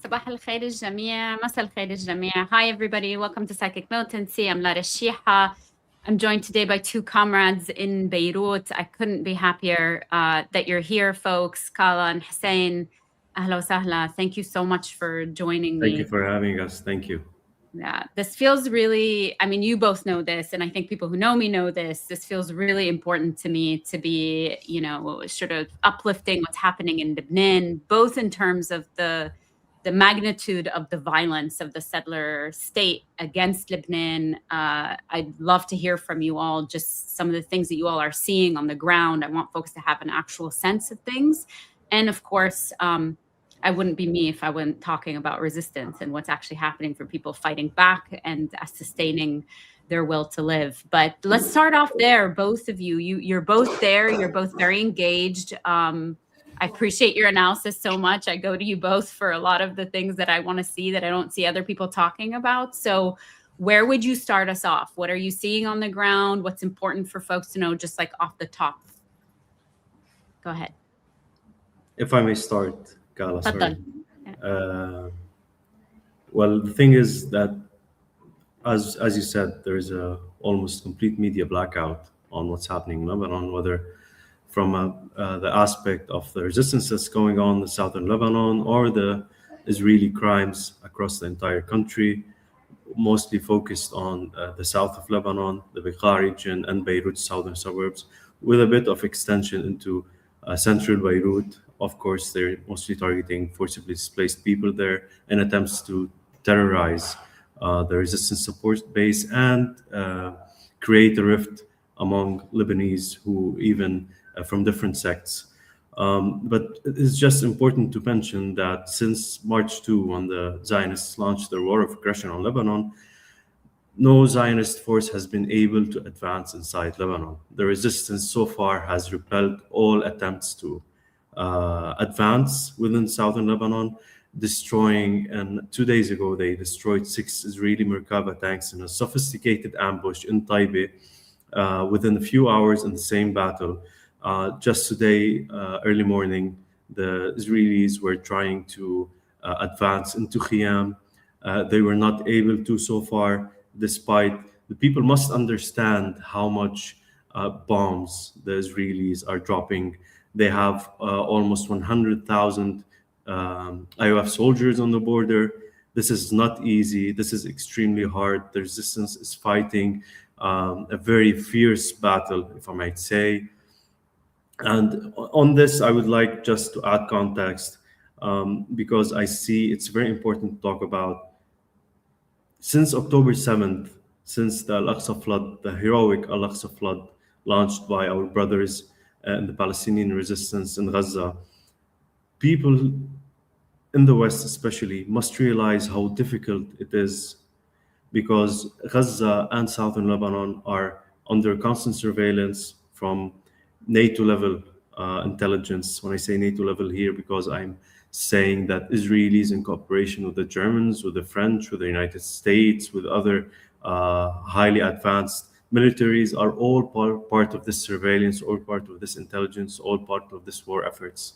صباح الخير الجميع، مساء الخير الجميع. Hi everybody, welcome to Psychic Militancy. I'm Lara Shiha. I'm joined today by two comrades in Beirut. I couldn't be happier that you're here, folks. Calla and Hussein, ahla wa sahla. Thank you so much for joining me. Thank you for having us. Thank you. Yeah, this feels really, I mean, you both know this, and I think people who know me know this. This feels really important to me to be, you know, sort of uplifting what's happening in Lebanon, both in terms of the magnitude of the violence of the settler state against Lebanon. I'd love to hear from you all, just some of the things that you all are seeing on the ground. I want folks to have an actual sense of things. And of course, I wouldn't be me if I wasn't talking about resistance and what's actually happening for people fighting back and sustaining their will to live. But let's start off there, both of you. You're both there. You're both very engaged. I appreciate your analysis so much. I go to you both for a lot of the things that I want to see that I don't see other people talking about. So where would you start us off? What are you seeing on the ground? What's important for folks to know, just like off the top? Go ahead. If I may start, Calla, sorry. Well, the thing is that, as you said, there is a almost complete media blackout on what's happening in Lebanon, whether from the aspect of the resistance that's going on in southern Lebanon or the Israeli crimes across the entire country, mostly focused on the south of Lebanon, the Bekaa region, and Beirut's southern suburbs, with a bit of extension into central Beirut. Of course, they're mostly targeting forcibly displaced people there in attempts to terrorize the resistance support base and create a rift among Lebanese who even from different sects. But it's just important to mention that since March 2, when the Zionists launched their war of aggression on Lebanon, no Zionist force has been able to advance inside Lebanon. The resistance so far has repelled all attempts to advance within southern Lebanon, destroying, and 2 days ago they destroyed 6 Israeli Merkava tanks in a sophisticated ambush in Taibe within a few hours in the same battle. Just today, early morning, the Israelis were trying to advance into Khiyam. They were not able to so far, despite the people must understand how much bombs the Israelis are dropping. They have almost 100,000 IOF soldiers on the border. This is not easy. This is extremely hard. The resistance is fighting a very fierce battle, if I might say. And on this, I would like just to add context because I see it's very important to talk about. Since October 7th, since the Al-Aqsa flood, the heroic Al-Aqsa flood launched by our brothers in the Palestinian resistance in Gaza, people in the West especially must realize how difficult it is, because Gaza and southern Lebanon are under constant surveillance from NATO level intelligence. When I say NATO level here, because I'm saying that Israelis, in cooperation with the Germans, with the French, with the United States, with other highly advanced militaries, are all part of this surveillance, all part of this intelligence, all part of this war efforts.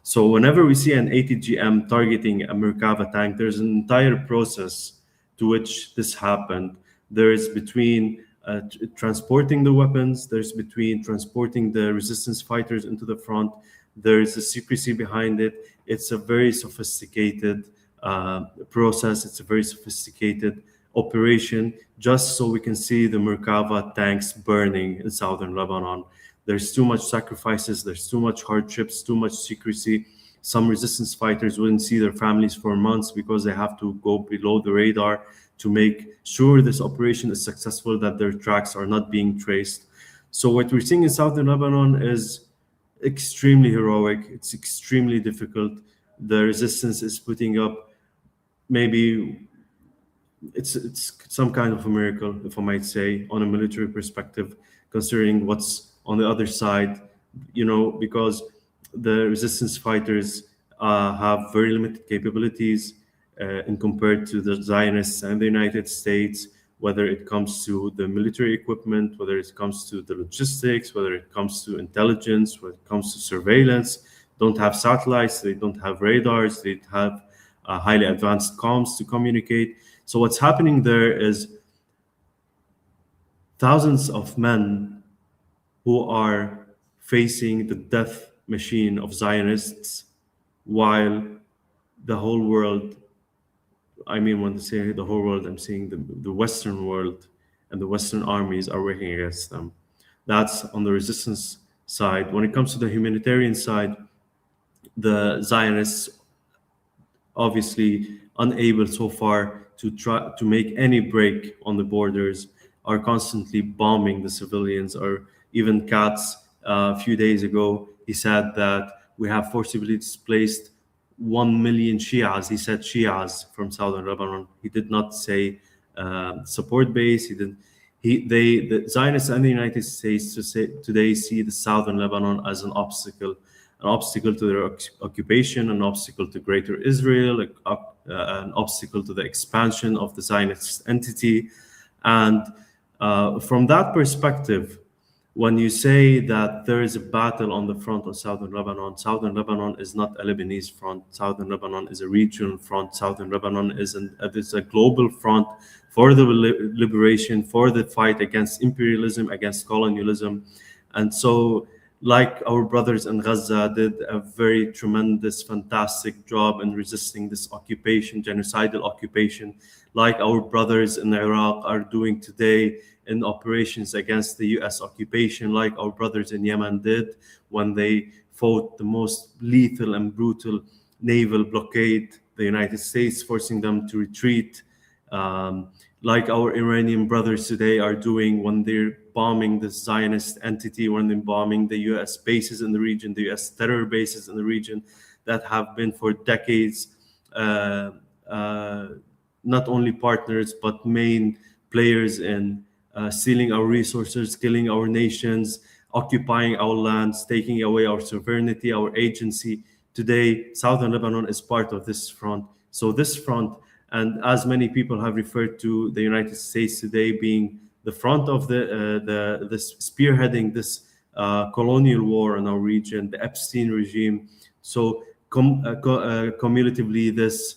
So whenever we see an ATGM targeting a Merkava tank, there's an entire process to which this happened. There is between transporting the weapons, there's between transporting the resistance fighters into the front, there is a secrecy behind it. It's a very sophisticated process. It's a very sophisticated operation, just so we can see the Merkava tanks burning in southern Lebanon. There's too much sacrifices, there's too much hardships, too much secrecy. Some resistance fighters wouldn't see their families for months because they have to go below the radar to make sure this operation is successful, that their tracks are not being traced. So what we're seeing in southern Lebanon is extremely heroic. It's extremely difficult. The resistance is putting up, maybe it's some kind of a miracle, if I might say, on a military perspective, considering what's on the other side, because the resistance fighters have very limited capabilities in compared to the Zionists and the United States, whether it comes to the military equipment, whether it comes to the logistics, whether it comes to intelligence, whether it comes to surveillance. Don't have satellites, they don't have radars, they have highly advanced comms to communicate. So what's happening there is thousands of men who are facing the death machine of Zionists, while the whole world, I mean, when I say the whole world, I'm saying the Western world and the Western armies are working against them. That's on the resistance side. When it comes to the humanitarian side, the Zionists, obviously unable so far to try to make any break on the borders, are constantly bombing the civilians. Or even Katz, a few days ago, he said that we have forcibly displaced 1 million Shias. He said Shias from southern Lebanon. He did not say support base. He didn't. The Zionists and the United States today see the southern Lebanon as an obstacle to their occupation, an obstacle to greater Israel, an obstacle to the expansion of the Zionist entity. And from that perspective, when you say that there is a battle on the front of southern Lebanon is not a Lebanese front. Southern Lebanon is a regional front. Southern Lebanon is a global front for the liberation, for the fight against imperialism, against colonialism. And so, like our brothers in Gaza did a very tremendous, fantastic job in resisting this occupation, genocidal occupation, like our brothers in Iraq are doing today in operations against the US occupation, like our brothers in Yemen did when they fought the most lethal and brutal naval blockade, the United States forcing them to retreat, like our Iranian brothers today are doing when they're bombing the Zionist entity, when they're bombing the US bases in the region, the US terror bases in the region that have been for decades not only partners but main players in stealing our resources, killing our nations, occupying our lands, taking away our sovereignty, our agency. Today, southern Lebanon is part of this front. So this front, and as many people have referred to the United States today being the front of the spearheading this colonial war in our region, the Epstein regime. So cumulatively, this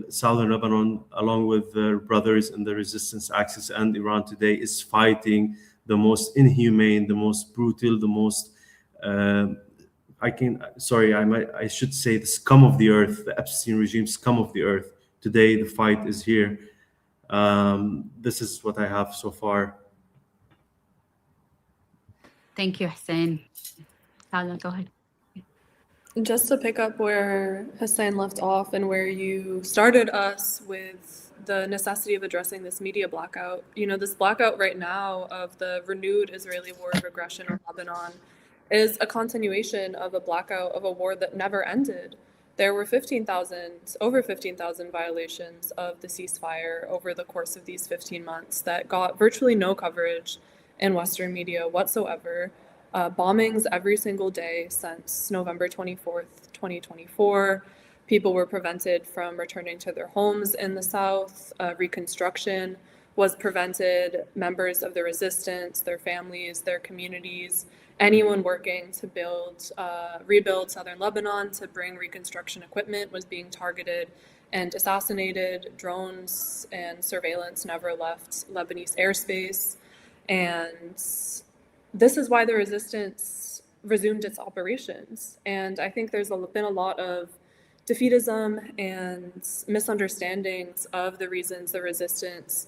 southern Lebanon, along with their brothers in the resistance axis and Iran today, is fighting the most inhumane, the most brutal, the most I should say the scum of the earth, the Epstein regime scum of the earth. Today, the fight is here. This is what I have so far. Thank you, Hussein. Calla, go ahead. Just to pick up where Hussein left off and where you started us with the necessity of addressing this media blackout. You know, this blackout right now of the renewed Israeli war of aggression on Lebanon is a continuation of a blackout of a war that never ended. There were over 15,000 violations of the ceasefire over the course of these 15 months that got virtually no coverage in Western media whatsoever. Bombings every single day since November 24th, 2024. People were prevented from returning to their homes in the South. Reconstruction was prevented. Members of the resistance, their families, their communities, anyone working to rebuild southern Lebanon, to bring reconstruction equipment was being targeted and assassinated. Drones and surveillance never left Lebanese airspace. And this is why the resistance resumed its operations. And I think there's been a lot of defeatism and misunderstandings of the reasons the resistance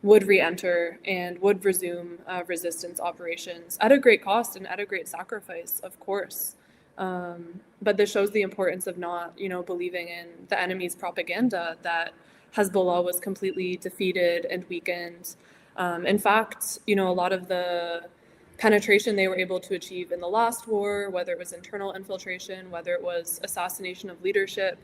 would re-enter and would resume resistance operations at a great cost and at a great sacrifice, of course. But this shows the importance of not, believing in the enemy's propaganda that Hezbollah was completely defeated and weakened. In fact, a lot of the penetration they were able to achieve in the last war, whether it was internal infiltration, whether it was assassination of leadership,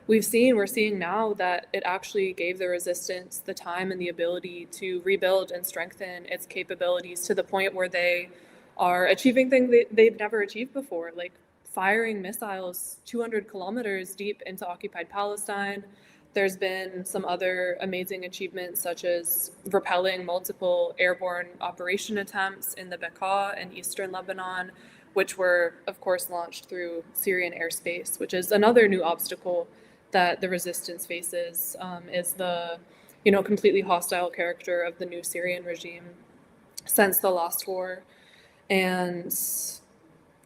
we're seeing now that it actually gave the resistance the time and the ability to rebuild and strengthen its capabilities to the point where they are achieving things they've never achieved before, like firing missiles 200 kilometers deep into occupied Palestine. There's been some other amazing achievements, such as repelling multiple airborne operation attempts in the Bekaa and eastern Lebanon, which were, of course, launched through Syrian airspace, which is another new obstacle that the resistance faces is the, completely hostile character of the new Syrian regime since the last war. And,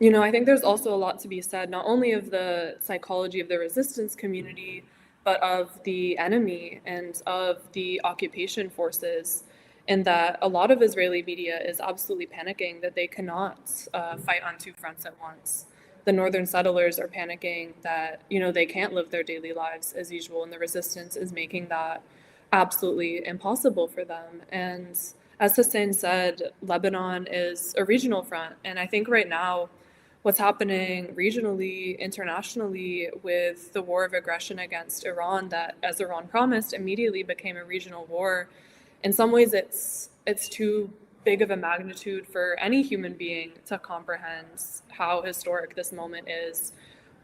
I think there's also a lot to be said, not only of the psychology of the resistance community, but of the enemy and of the occupation forces, in that a lot of Israeli media is absolutely panicking that they cannot fight on two fronts at once. The northern settlers are panicking that, they can't live their daily lives as usual, and the resistance is making that absolutely impossible for them. And as Hussein said, Lebanon is a regional front. And I think right now, what's happening regionally, internationally, with the war of aggression against Iran, that, as Iran promised, immediately became a regional war, in some ways it's too big of a magnitude for any human being to comprehend how historic this moment is,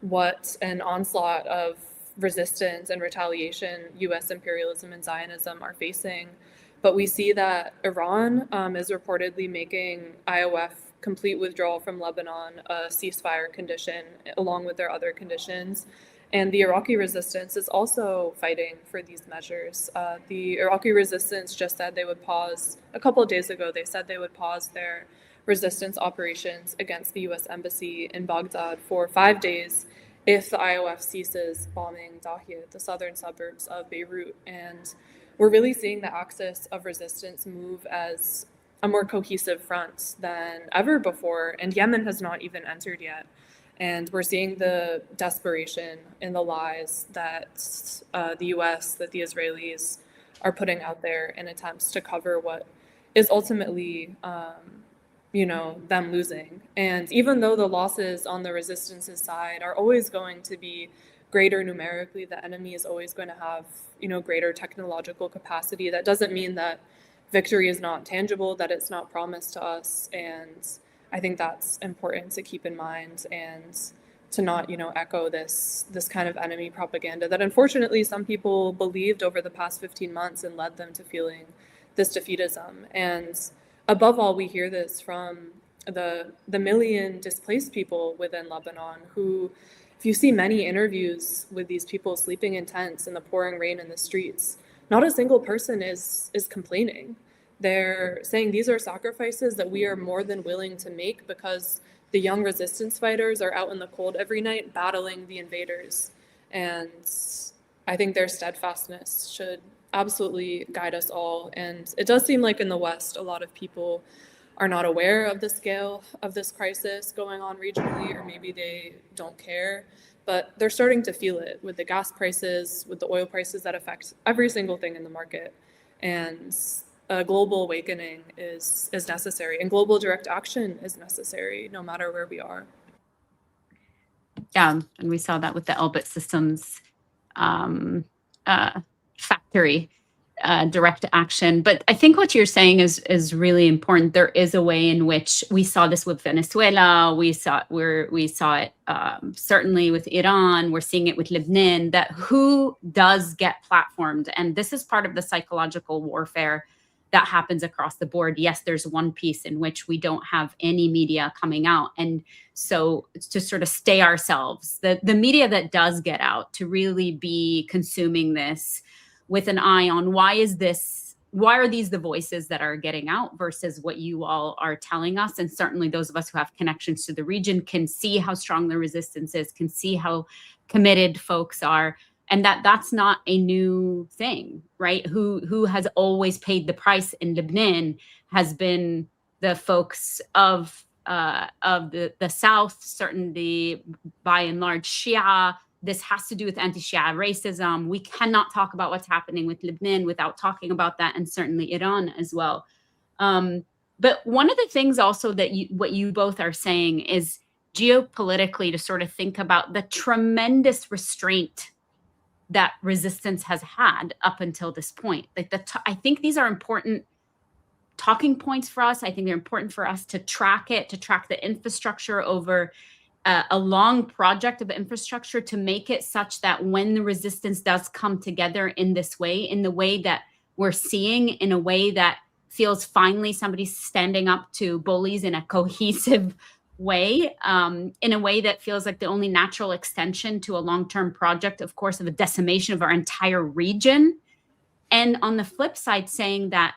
what an onslaught of resistance and retaliation US imperialism and Zionism are facing. But we see that Iran is reportedly making IOF complete withdrawal from Lebanon a ceasefire condition, along with their other conditions. And the Iraqi resistance is also fighting for these measures. The Iraqi resistance just said they would pause, a couple of days ago, they said they would pause their resistance operations against the US Embassy in Baghdad for 5 days if the IOF ceases bombing Dahiyat, the southern suburbs of Beirut. And we're really seeing the axis of resistance move as a more cohesive front than ever before. And Yemen has not even entered yet. And we're seeing the desperation in the lies that the US, that the Israelis are putting out there in attempts to cover what is ultimately, them losing. And even though the losses on the resistance's side are always going to be greater numerically, the enemy is always going to have, greater technological capacity. That doesn't mean that victory is not tangible, that it's not promised to us. And I think that's important to keep in mind, and to not, echo this kind of enemy propaganda that unfortunately some people believed over the past 15 months and led them to feeling this defeatism. And above all, we hear this from the million displaced people within Lebanon who, if you see many interviews with these people sleeping in tents in the pouring rain in the streets, not a single person is complaining. They're saying these are sacrifices that we are more than willing to make because the young resistance fighters are out in the cold every night battling the invaders. And I think their steadfastness should absolutely guide us all. And it does seem like in the West, a lot of people are not aware of the scale of this crisis going on regionally, or maybe they don't care, but they're starting to feel it with the gas prices, with the oil prices that affect every single thing in the market. And a global awakening is necessary, and global direct action is necessary no matter where we are. Yeah, and we saw that with the Elbit Systems factory direct action. But I think what you're saying is really important. There is a way in which we saw this with Venezuela. We saw it certainly with Iran. We're seeing it with Lebanon. That who does get platformed, and this is part of the psychological warfare that happens across the board. Yes, there's one piece in which we don't have any media coming out. And so to sort of stay ourselves, the media that does get out, to really be consuming this with an eye on why are these the voices that are getting out versus what you all are telling us. And certainly those of us who have connections to the region can see how strong the resistance is, can see how committed folks are. And that's not a new thing, right? Who has always paid the price in Lebanon has been the folks of the South, certainly by and large Shia. This has to do with anti-Shia racism. We cannot talk about what's happening with Lebanon without talking about that, and certainly Iran as well. But one of the things also that what you both are saying is geopolitically to sort of think about the tremendous restraint that resistance has had up until this point. Like I think these are important talking points for us. I think they're important for us to track it, to track the infrastructure over a long project of infrastructure, to make it such that when the resistance does come together in this way, in the way that we're seeing, in a way that feels finally somebody's standing up to bullies in a cohesive way, in a way that feels like the only natural extension to a long-term project, of course, of a decimation of our entire region. And on the flip side, saying that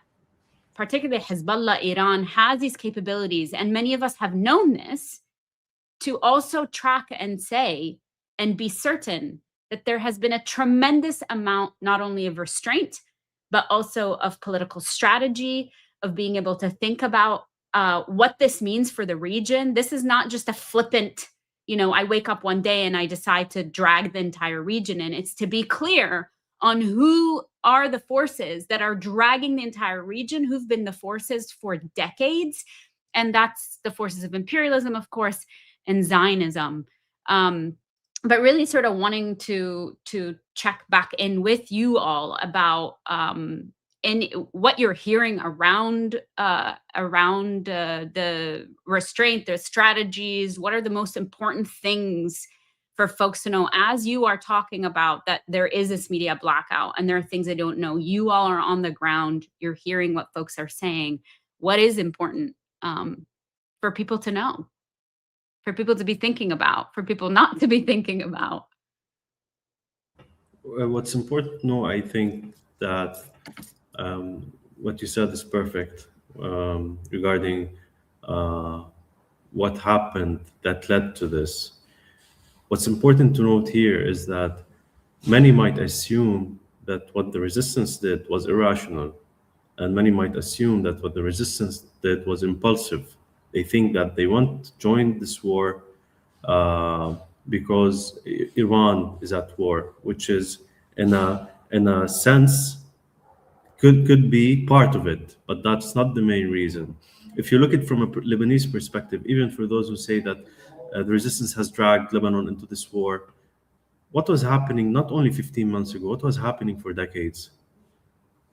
particularly Hezbollah, Iran has these capabilities, and many of us have known this, to also track and say and be certain that there has been a tremendous amount, not only of restraint, but also of political strategy, of being able to think about what this means for the region. This is not just a flippant, I wake up one day and I decide to drag the entire region in. It's to be clear on who are the forces that are dragging the entire region, who've been the forces for decades. And that's the forces of imperialism, of course, and Zionism. But really sort of wanting to check back in with you all about and what you're hearing around the restraint, the strategies. What are the most important things for folks to know as you are talking about that there is this media blackout and there are things they don't know? You all are on the ground. You're hearing what folks are saying. What is important for people to know, for people to be thinking about, for people not to be thinking about? What's important to know, I think that what you said is perfect regarding what happened that led to this. What's important to note here is that many might assume that what the resistance did was irrational, and many might assume that what the resistance did was impulsive. They think that they want to join this war because Iran is at war, which is in a sense could be part of it, but that's not the main reason. If you look at it from a Lebanese perspective, even for those who say that the resistance has dragged Lebanon into this war, what was happening not only 15 months ago, what was happening for decades?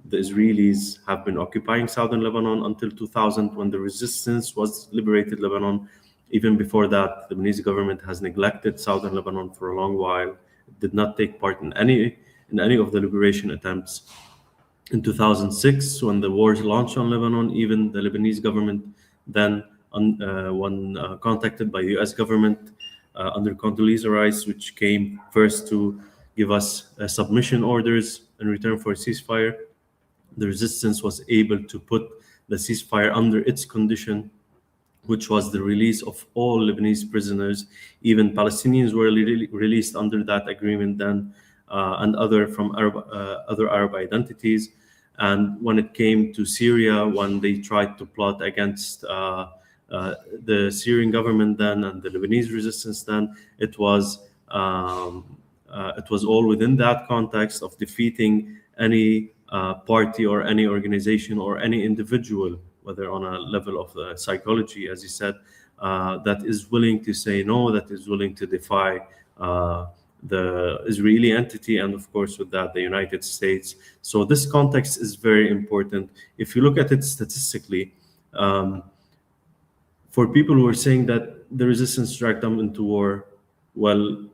The Israelis have been occupying southern Lebanon until 2000, when the resistance was liberated Lebanon. Even before that, the Lebanese government has neglected southern Lebanon for a long while. It did not take part in any of the liberation attempts. In 2006, when the wars launched on Lebanon, even the Lebanese government then, when contacted by the US government under Condoleezza Rice, which came first to give us submission orders in return for a ceasefire, the resistance was able to put the ceasefire under its condition, which was the release of all Lebanese prisoners. Even Palestinians were released under that agreement then, and other Arab identities. And when it came to Syria, when they tried to plot against the Syrian government then and the Lebanese resistance then, it was all within that context of defeating any party or any organization or any individual, whether on a level of psychology, as you said, that is willing to say no, that is willing to defy the Israeli entity, and of course with that the United States. So this context is very important. If you look at it statistically, for people who are saying that the resistance dragged them into war, well,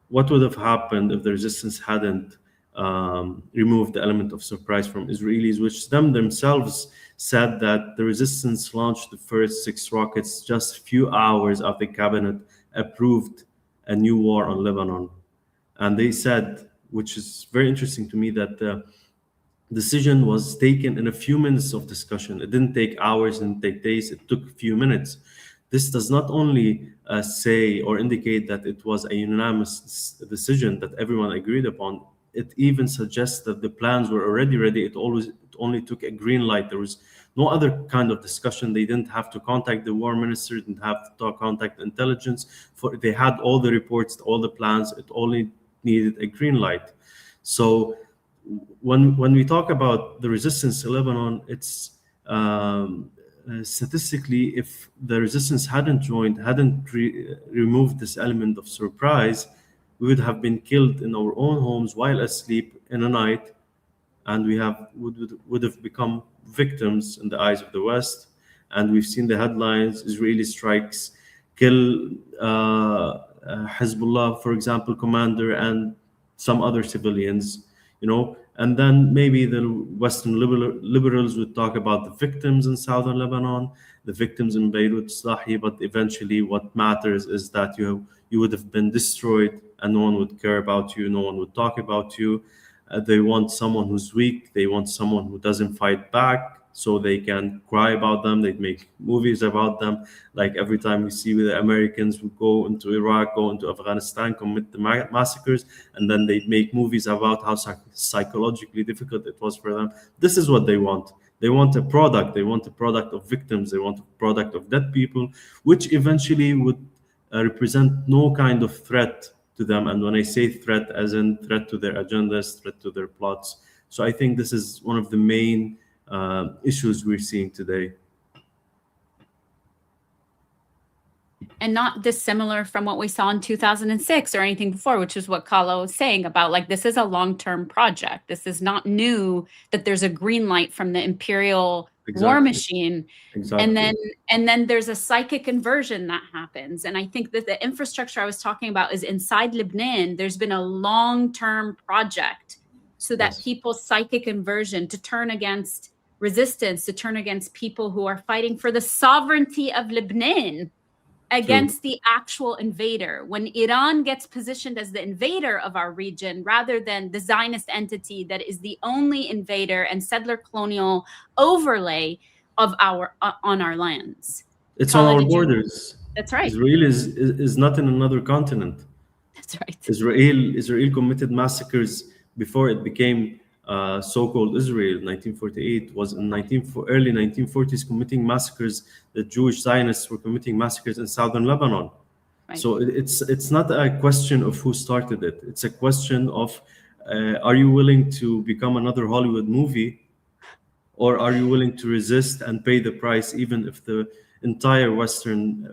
what would have happened if the resistance hadn't removed the element of surprise from Israelis, which themselves said that the resistance launched the first 6 rockets just a few hours after the cabinet approved a new war on Lebanon. And they said, which is very interesting to me, that the decision was taken in a few minutes of discussion. It didn't take hours, it didn't take days, it took a few minutes. This does not only say or indicate that it was a unanimous decision that everyone agreed upon, it even suggests that the plans were already ready. It only took a green light. There was no other kind of discussion. They didn't have to contact the war minister, didn't have to contact intelligence. They had all the reports, all the plans. It only needed a green light. So when we talk about the resistance in Lebanon, it's statistically, if the resistance hadn't removed this element of surprise, we would have been killed in our own homes while asleep in a night, and we would have become victims in the eyes of the West. And we've seen the headlines: Israeli strikes kill Hezbollah, for example, commander, and some other civilians. And then maybe the Western liberals would talk about the victims in southern Lebanon, the victims in Beirut, Slahi, but eventually what matters is that you would have been destroyed and no one would care about you, no one would talk about you. They want someone who's weak, they want someone who doesn't fight back so they can cry about them, they make movies about them. Like every time we see the Americans who go into Iraq, go into Afghanistan, commit the massacres, and then they make movies about how psychologically difficult it was for them. This is what they want. They want a product. They want a product of victims. They want a product of dead people, which eventually would represent no kind of threat to them. And when I say threat, as in threat to their agendas, threat to their plots. So I think this is one of the main issues we're seeing today. And not dissimilar from what we saw in 2006 or anything before, which is what Calla was saying about, like, this is a long-term project. This is not new that there's a green light from the imperial war machine. Exactly. And then there's a psychic inversion that happens. And I think that the infrastructure I was talking about is inside Lebanon. There's been a long-term project so that people's psychic inversion to turn against resistance, to turn against people who are fighting for the sovereignty of Lebanon against the actual invader. When Iran gets positioned as the invader of our region rather than the Zionist entity that is the only invader and settler colonial overlay of on our lands. It's on our borders. That's right. Israel is not in another continent. That's right. Israel committed massacres before it became so-called Israel. 1948 was in early 1940s committing massacres. The Jewish Zionists were committing massacres in southern Lebanon. Right. So it's not a question of who started it. It's a question of are you willing to become another Hollywood movie, or are you willing to resist and pay the price even if the entire Western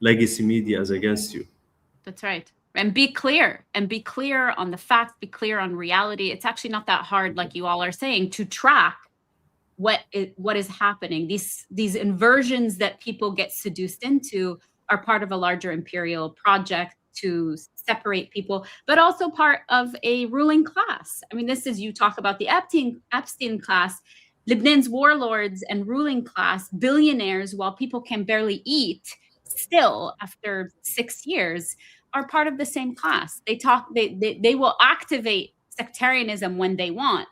legacy media is against you? That's right. And be clear on the facts, be clear on reality. It's actually not that hard, like you all are saying, to track what is happening. These inversions that people get seduced into are part of a larger imperial project to separate people, but also part of a ruling class. I mean, this is, you talk about the Epstein class, Lebanon's warlords and ruling class, billionaires, while people can barely eat still after 6 years, are part of the same class. They will activate sectarianism when they want,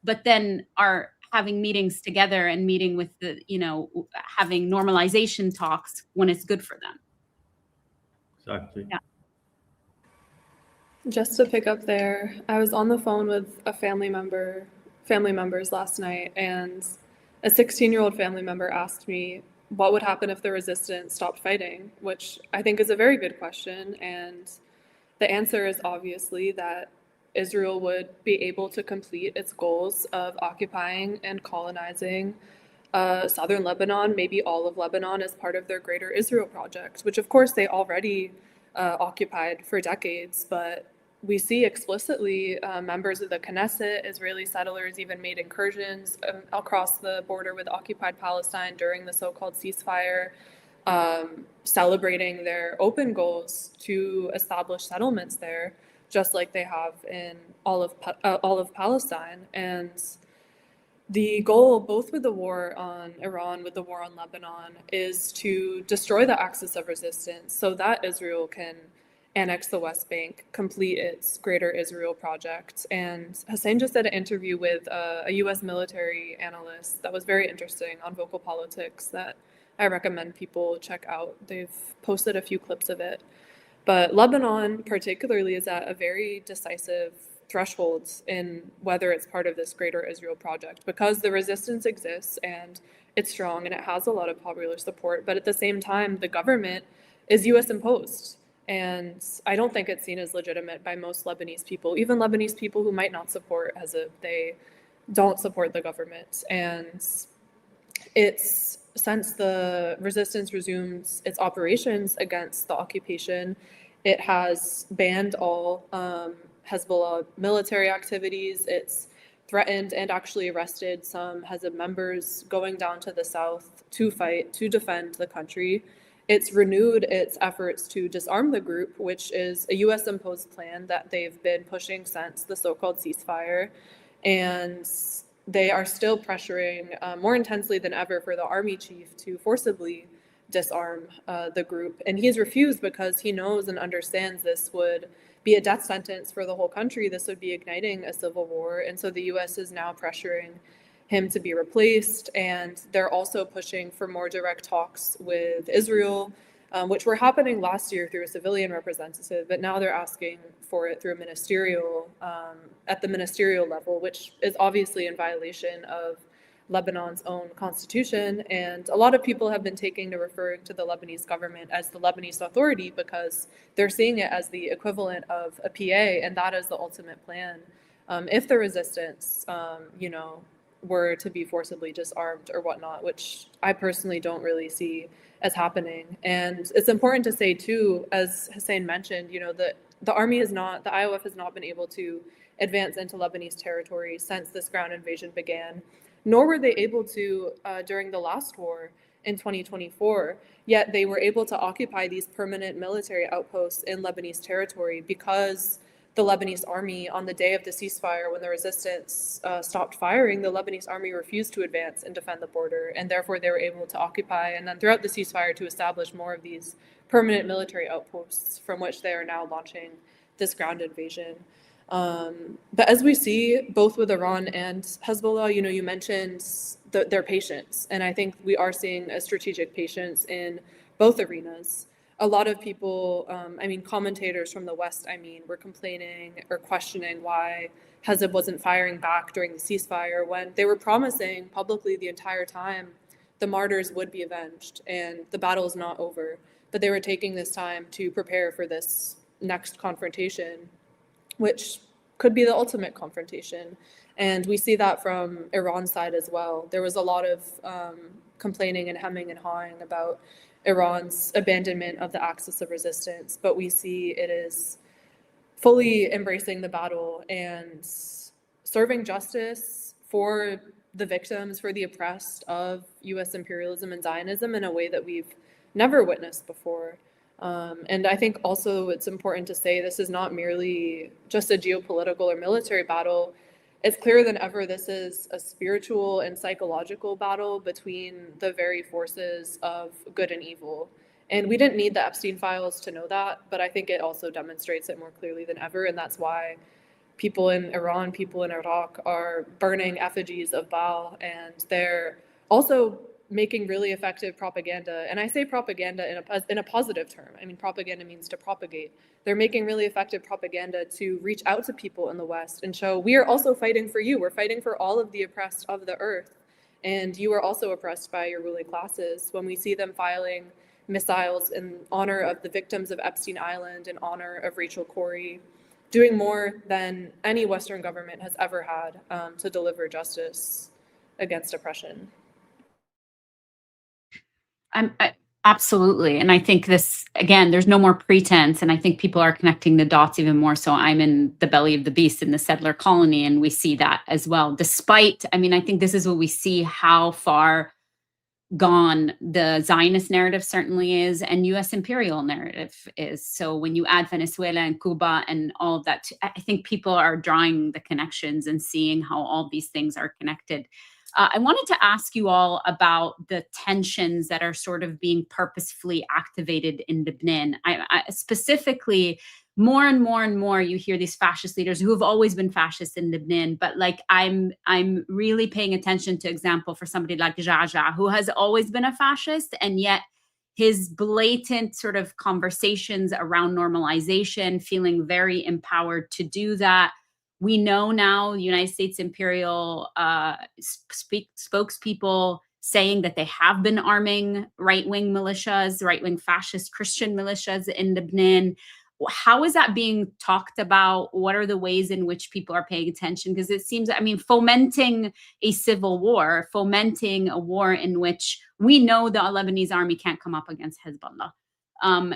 but then are having meetings together and meeting with having normalization talks when it's good for them. Exactly. Yeah. Just to pick up there, I was on the phone with a family members last night, and a 16-year-old family member asked me what would happen if the resistance stopped fighting, which I think is a very good question. And the answer is obviously that Israel would be able to complete its goals of occupying and colonizing southern Lebanon, maybe all of Lebanon, as part of their Greater Israel project, which of course they already occupied for decades. But we see explicitly members of the Knesset, Israeli settlers, even made incursions across the border with occupied Palestine during the so-called ceasefire, celebrating their open goals to establish settlements there, just like they have in all of Palestine. And the goal, both with the war on Iran, with the war on Lebanon, is to destroy the axis of resistance so that Israel can annex the West Bank, complete its Greater Israel project. And Hussein just did an interview with a US military analyst that was very interesting on Vocal Politics that I recommend people check out. They've posted a few clips of it. But Lebanon particularly is at a very decisive threshold in whether it's part of this Greater Israel project, because the resistance exists and it's strong and it has a lot of popular support. But at the same time, the government is US imposed. And I don't think it's seen as legitimate by most Lebanese people, even Lebanese people who might not support Hezbollah, they don't support the government. And it's, since the resistance resumed its operations against the occupation, it has banned all Hezbollah military activities. It's threatened and actually arrested some Hezbollah members going down to the south to fight, to defend the country. It's renewed its efforts to disarm the group, which is a US imposed plan that they've been pushing since the so-called ceasefire. And they are still pressuring more intensely than ever for the army chief to forcibly disarm the group. And he's refused because he knows and understands this would be a death sentence for the whole country. This would be igniting a civil war. And so the US is now pressuring him to be replaced. And they're also pushing for more direct talks with Israel, which were happening last year through a civilian representative, but now they're asking for it through a ministerial, at the ministerial level, which is obviously in violation of Lebanon's own constitution. And a lot of people have been taking to referring to the Lebanese government as the Lebanese Authority because they're seeing it as the equivalent of a PA, and that is the ultimate plan. If the resistance, were to be forcibly disarmed or whatnot, which I personally don't really see as happening. And it's important to say too, as Hussein mentioned, that the IOF has not been able to advance into Lebanese territory since this ground invasion began, nor were they able to during the last war in 2024, yet they were able to occupy these permanent military outposts in Lebanese territory because the Lebanese army, on the day of the ceasefire, when the resistance stopped firing, the Lebanese army refused to advance and defend the border, and therefore they were able to occupy, and then throughout the ceasefire to establish more of these permanent military outposts from which they are now launching this ground invasion. But as we see, both with Iran and Hezbollah, you mentioned their patience, and I think we are seeing a strategic patience in both arenas. A lot of people, commentators from the West, were complaining or questioning why Hezbollah wasn't firing back during the ceasefire when they were promising publicly the entire time the martyrs would be avenged and the battle is not over. But they were taking this time to prepare for this next confrontation, which could be the ultimate confrontation. And we see that from Iran's side as well. There was a lot of complaining and hemming and hawing about Iran's abandonment of the axis of resistance, but we see it is fully embracing the battle and serving justice for the victims, for the oppressed of US imperialism and Zionism in a way that we've never witnessed before. And I think also it's important to say this is not merely just a geopolitical or military battle. It's clearer than ever this is a spiritual and psychological battle between the very forces of good and evil. And we didn't need the Epstein files to know that, but I think it also demonstrates it more clearly than ever. And that's why people in Iran, people in Iraq are burning effigies of Baal, and they're also making really effective propaganda. And I say propaganda in a positive term. Propaganda means to propagate. They're making really effective propaganda to reach out to people in the West and show we are also fighting for you. We're fighting for all of the oppressed of the earth. And you are also oppressed by your ruling classes. When we see them filing missiles in honor of the victims of Epstein Island, in honor of Rachel Corrie, doing more than any Western government has ever had to deliver justice against oppression. Absolutely. And I think this, again, there's no more pretense. And I think people are connecting the dots even more. So I'm in the belly of the beast in the settler colony, and we see that as well. Despite, I think this is what we see how far gone the Zionist narrative certainly is, and US imperial narrative is. So when you add Venezuela and Cuba and all of that, I think people are drawing the connections and seeing how all these things are connected. I wanted to ask you all about the tensions that are sort of being purposefully activated in Lebanon. I specifically, more and more and more, you hear these fascist leaders who have always been fascist in Lebanon, but I'm really paying attention to example for somebody like Jaja, who has always been a fascist, and yet his blatant sort of conversations around normalization, feeling very empowered to do that. We know now United States imperial spokespeople saying that they have been arming right-wing militias, right-wing fascist Christian militias in Lebanon. How is that being talked about? What are the ways in which people are paying attention? Because it seems, fomenting a civil war, fomenting a war in which we know the Lebanese army can't come up against Hezbollah,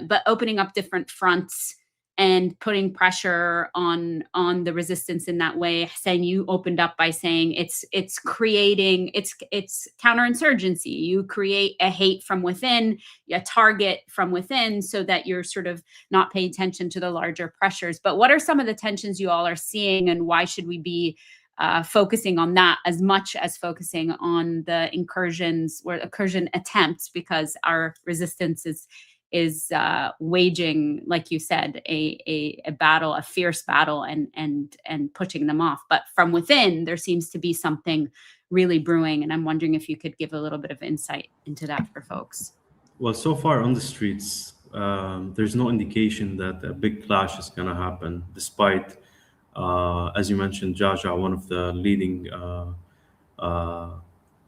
but opening up different fronts and putting pressure on the resistance in that way. Hussein, you opened up by saying it's counterinsurgency. You create a hate from within, a target from within, so that you're sort of not paying attention to the larger pressures. But what are some of the tensions you all are seeing, and why should we be focusing on that as much as focusing on the incursion attempts, because our resistance is waging, like you said, a battle, a fierce battle, and pushing them off. But from within, there seems to be something really brewing, and I'm wondering if you could give a little bit of insight into that for folks. Well, so far on the streets, there's no indication that a big clash is going to happen, despite, as you mentioned, Jaja, one of the leading uh,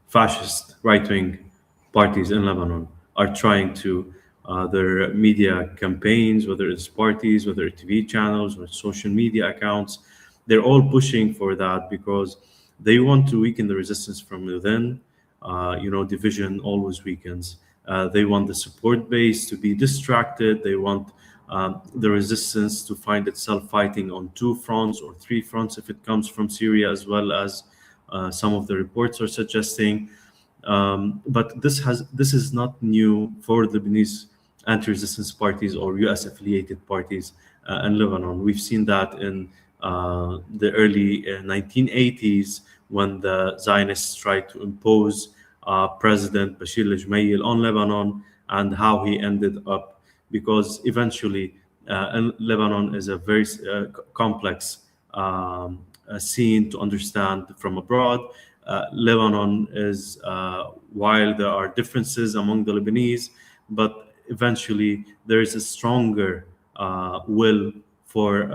fascist right-wing parties in Lebanon, are trying to, their media campaigns, whether it's parties, whether it's TV channels or social media accounts, they're all pushing for that because they want to weaken the resistance from within. Division always weakens. They want the support base to be distracted. They want the resistance to find itself fighting on 2 fronts or 3 fronts if it comes from Syria, as well as some of the reports are suggesting. But this is not new for Lebanese anti-resistance parties or U.S. affiliated parties in Lebanon. We've seen that in the early 1980s when the Zionists tried to impose President Bashir al-Jumayl on Lebanon, and how he ended up, because eventually Lebanon is a very complex scene to understand from abroad. Lebanon is, while there are differences among the Lebanese, but eventually there is a stronger will for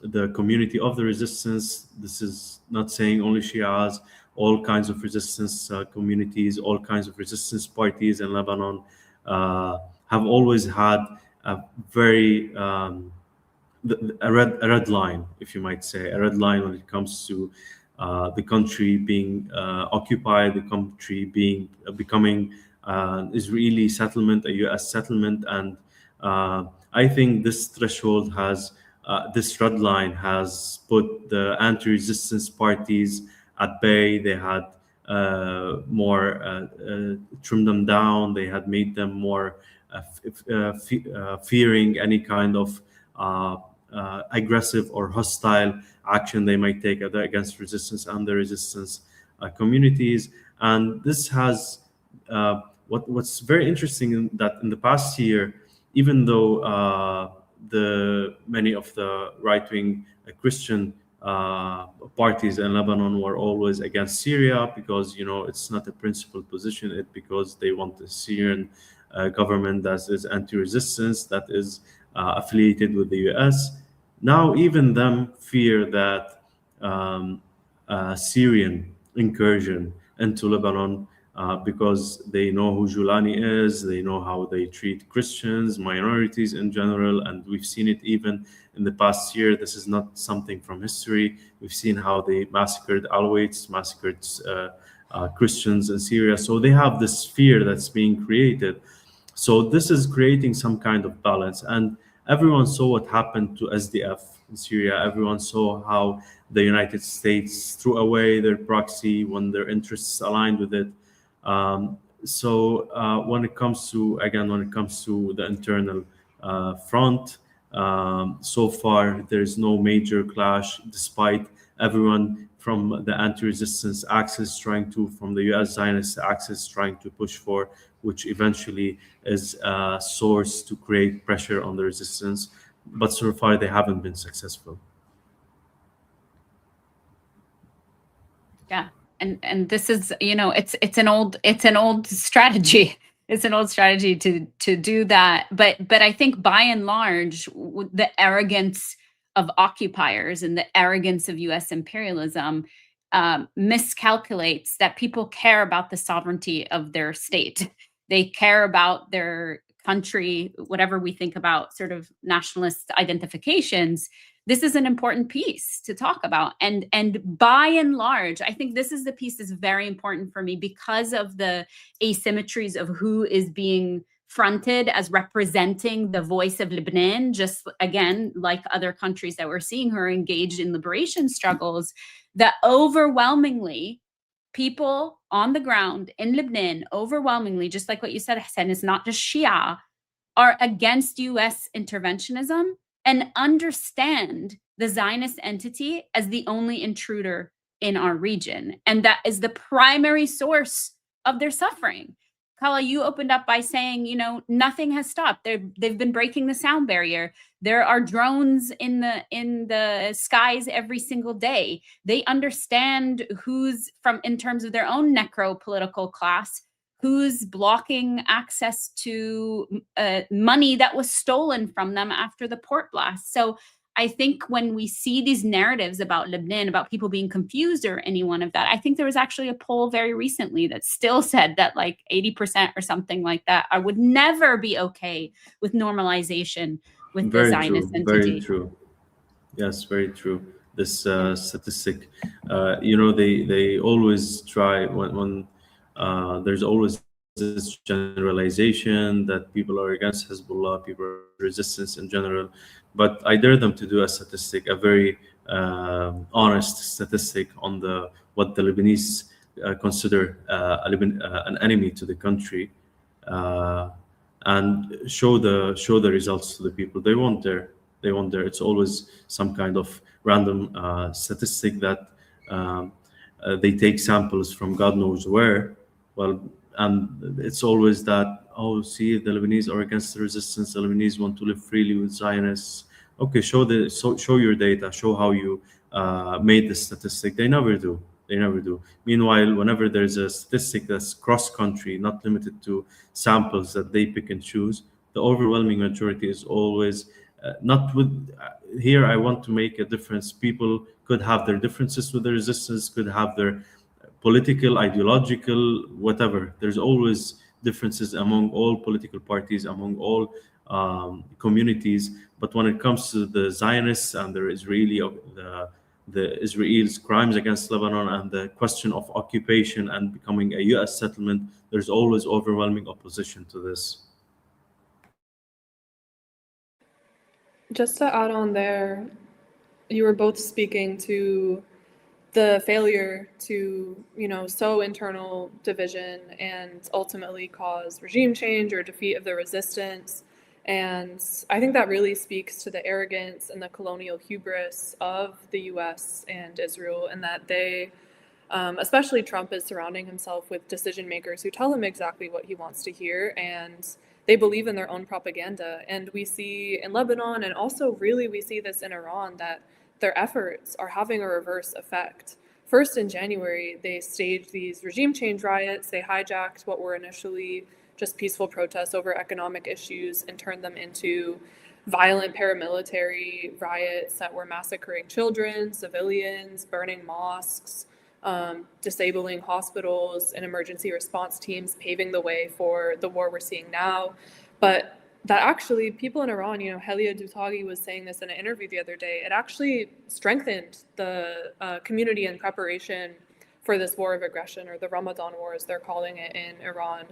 the community of the resistance. This is not saying only Shias, all kinds of resistance communities, all kinds of resistance parties in Lebanon have always had a very a red line, if you might say, a red line when it comes to the country being occupied, the country becoming Israeli settlement, a U.S. settlement, and I think this threshold has, this red line has put the anti-resistance parties at bay. They had more trimmed them down. They had made them more fearing any kind of aggressive or hostile action they might take against resistance and the resistance communities. And this has what's very interesting in that in the past year, even though many of the right-wing Christian parties in Lebanon were always against Syria because it's not a principled position, it because they want the Syrian government that is anti-resistance, that is affiliated with the US. Now even them fear that Syrian incursion into Lebanon because they know who Julani is, they know how they treat Christians, minorities in general, and we've seen it even in the past year. This is not something from history. We've seen how they massacred Alawites, massacred Christians in Syria. So they have this fear that's being created. So this is creating some kind of balance. And everyone saw what happened to SDF in Syria. Everyone saw how the United States threw away their proxy when their interests aligned with it. When it comes to the internal front, so far there's no major clash, despite everyone from the anti-resistance axis from the US Zionist axis trying to push for, which eventually is a source to create pressure on the resistance. But so far they haven't been successful. Yeah. And this is, it's an old strategy. It's an old strategy to do that. But I think by and large, the arrogance of occupiers and the arrogance of US imperialism miscalculates that people care about the sovereignty of their state. They care about their country, whatever we think about sort of nationalist identifications. This is an important piece to talk about. And by and large, I think this is the piece that's very important for me because of the asymmetries of who is being fronted as representing the voice of Lebanon, just again, like other countries that we're seeing who are engaged in liberation struggles, that overwhelmingly people on the ground in Lebanon, overwhelmingly, just like what you said, Hussein, is not just Shia, are against US interventionism and understand the Zionist entity as the only intruder in our region. And that is the primary source of their suffering. Calla, you opened up by saying, nothing has stopped. They've been breaking the sound barrier. There are drones in the skies every single day. They understand who's in terms of their own necro-political class, who's blocking access to money that was stolen from them after the port blast. So I think when we see these narratives about Lebanon, about people being confused or any one of that, I think there was actually a poll very recently that still said that like 80% or something like that, I would never be okay with normalization with the Very Zionist true. Very entity. true. Yes, very true. This statistic, they always try when there's always this generalization that people are against Hezbollah, people are resistance in general. But I dare them to do a statistic, a very honest statistic on what the Lebanese consider an enemy to the country, and show the results to the people. They won't dare. It's always some kind of random statistic that they take samples from God knows where. Well, and it's always that, oh, see, the Lebanese are against the resistance. The Lebanese want to live freely with Zionists. Okay, show your data. Show how you made the statistic. They never do. Meanwhile, whenever there's a statistic that's cross-country, not limited to samples that they pick and choose, the overwhelming majority is always not with. Here, I want to make a difference. People could have their differences with the resistance, could have their political, ideological, whatever. There's always differences among all political parties, among all communities. But when it comes to the Zionists and the Israel's crimes against Lebanon and the question of occupation and becoming a U.S. settlement, there's always overwhelming opposition to this. Just to add on there, you were both speaking to the failure to, sow internal division and ultimately cause regime change or defeat of the resistance. And I think that really speaks to the arrogance and the colonial hubris of the US and Israel, and that they, especially Trump, is surrounding himself with decision makers who tell him exactly what he wants to hear, and they believe in their own propaganda. And we see in Lebanon, and also really we see this in Iran, that their efforts are having a reverse effect. First, in January, they staged these regime change riots. They hijacked what were initially just peaceful protests over economic issues and turned them into violent paramilitary riots that were massacring children, civilians, burning mosques, disabling hospitals and emergency response teams, paving the way for the war we're seeing now. But that actually, people in Iran, Helia Doutaghi was saying this in an interview the other day, it actually strengthened the community in preparation for this war of aggression, or the Ramadan war, as they're calling it in Iran.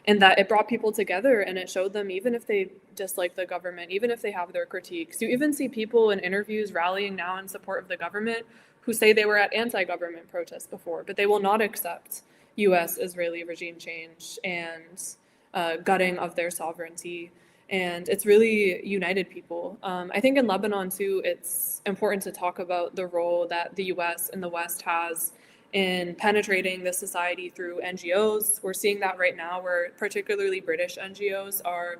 And that it brought people together, and it showed them, even if they dislike the government, even if they have their critiques, you even see people in interviews rallying now in support of the government who say they were at anti-government protests before, but they will not accept U.S.-Israeli regime change and gutting of their sovereignty. And it's really united people. I think in Lebanon, too, it's important to talk about the role that the U.S. and the West has in penetrating the society through NGOs. We're seeing that right now, where particularly British NGOs are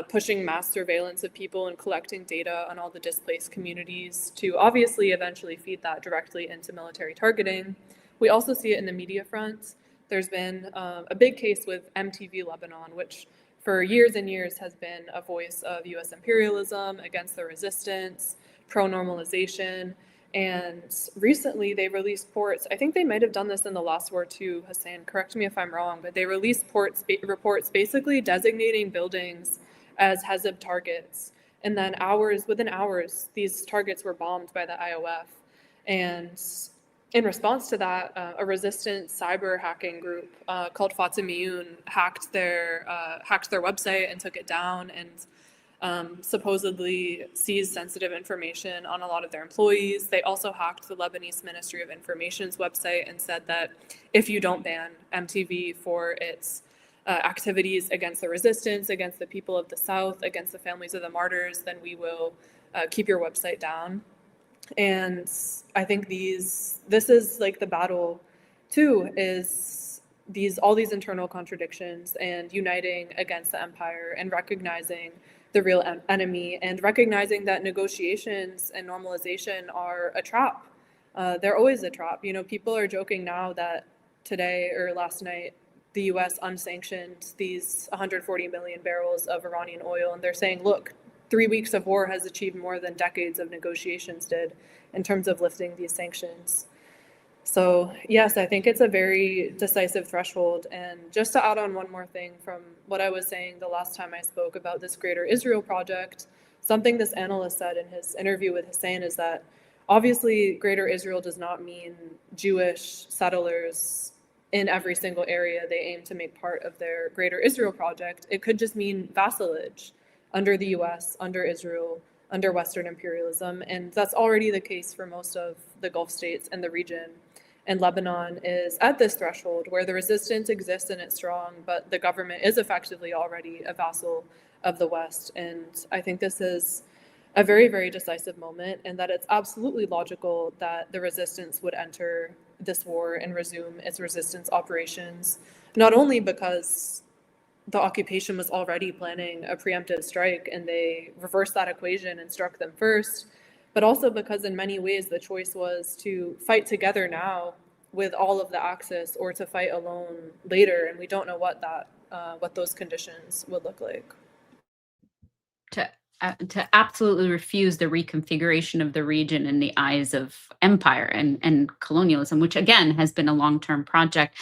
pushing mass surveillance of people and collecting data on all the displaced communities to obviously eventually feed that directly into military targeting. We also see it in the media front. There's been a big case with MTV Lebanon, which for years and years has been a voice of US imperialism against the resistance, pro-normalization. And recently they released reports, I think they might have done this in the last war too, Hussein, correct me if I'm wrong, but they released reports basically designating buildings as Hezb targets. And then within hours, these targets were bombed by the IOF. And in response to that, a resistant cyber hacking group called Fatimiyun hacked their website and took it down, and supposedly seized sensitive information on a lot of their employees. They also hacked the Lebanese Ministry of Information's website and said that if you don't ban MTV for its activities against the resistance, against the people of the South, against the families of the martyrs, then we will keep your website down. And I think this is like the battle too, is all these internal contradictions and uniting against the empire and recognizing the real enemy and recognizing that negotiations and normalization are a trap. They're always a trap. You know, people are joking now that today or last night, the US unsanctioned these 140 million barrels of Iranian oil. And they're saying, look, 3 weeks of war has achieved more than decades of negotiations did in terms of lifting these sanctions. So yes, I think it's a very decisive threshold. And just to add on one more thing from what I was saying the last time I spoke about this Greater Israel project, something this analyst said in his interview with Hussein is that obviously Greater Israel does not mean Jewish settlers in every single area they aim to make part of their Greater Israel project. It could just mean vassalage under the US, under Israel, under Western imperialism. And that's already the case for most of the Gulf states and the region. And Lebanon is at this threshold where the resistance exists and it's strong, but the government is effectively already a vassal of the West. And I think this is a very, very decisive moment, and that it's absolutely logical that the resistance would enter this war and resume its resistance operations, not only because the occupation was already planning a preemptive strike and they reversed that equation and struck them first, but also because in many ways the choice was to fight together now with all of the Axis or to fight alone later, and we don't know what those conditions would look like. To absolutely refuse the reconfiguration of the region in the eyes of empire and colonialism, which again has been a long-term project.